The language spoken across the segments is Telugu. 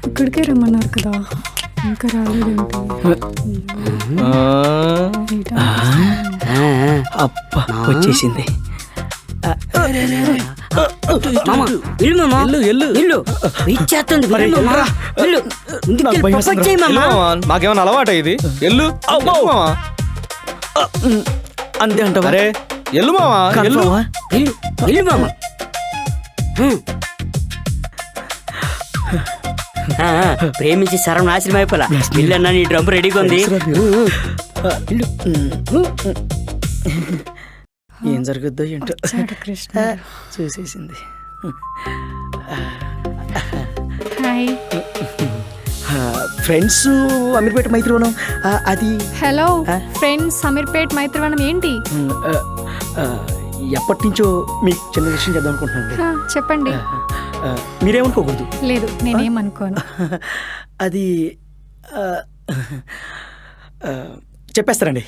ఇక్కడికే రమ్మన్నారు కదా, ఇంకా రాలేదేంటి? అబ్బా వచ్చేసింది. మాకేమన్నా అలవాట ఇది? ఎల్లు అంతే అంట. అరే ఎల్లు మావా, ఎల్లు మామ. ప్రేమించి సర్వనాశనం అయిపోలా. ఇల్లన్నా నీ డ్రమ్ రెడీగా ఉంది. ఏం జరుగుద్దో ఏంటో కృష్ణ చూసేసింది. ఫ్రెండ్స్ అమీర్పేట మైత్రివనం అది. హలో ఫ్రెండ్స్, అమీర్పేట్ మైత్రివనం ఏంటి? ఎప్పటి నుంచో మీకు చిన్న విషయం చేద్దాం అనుకుంటున్నాను. చెప్పండి. మీరేమనుకోకూడదు. లేదు, నేనేమనుకోను. అది చెప్పేస్తారండి.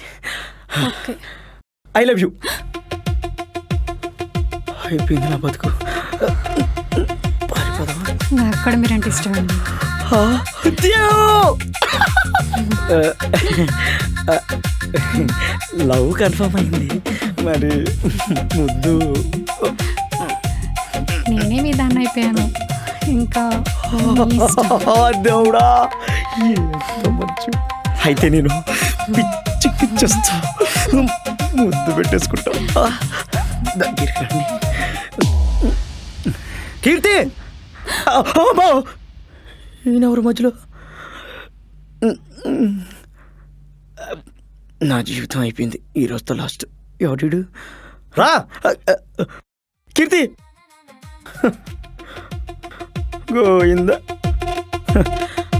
ఓకే. I love you. అయిపోయింది నా బతుకు. నాకు కూడా మీరంటే ఇష్టం అండి. లవ్ కన్ఫర్మ్ అయింది. మరి ముద్దు నేనే మీ దాన్ని అయిపోయాను. ఇంకా దేవుడా, అయితే నేను పిచ్చి పిచ్చేస్తా. ముద్దు పెట్టేసుకుంటా. దగ్గరికి రండి. కీర్తి, ఈయనెవరు మధ్యలో? నా జీవితం అయిపోయింది ఈ రోజుతో లాస్ట్. ఎవడు రా కీర్తి. గోయిందా.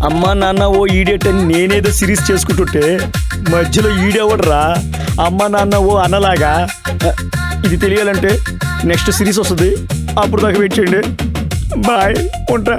అమ్మా నాన్న ఓ ఈడియట్ అని నేనేదో సిరీస్ చేసుకుంటుంటే మధ్యలో ఈడేవడరా అమ్మా నాన్న ఓ అన్నలాగా. ఇది తెలియాలంటే నెక్స్ట్ సిరీస్ వస్తుంది, అప్పుడు దాకా వెయిట్ చేయండి. బాయ్, ఉంటా.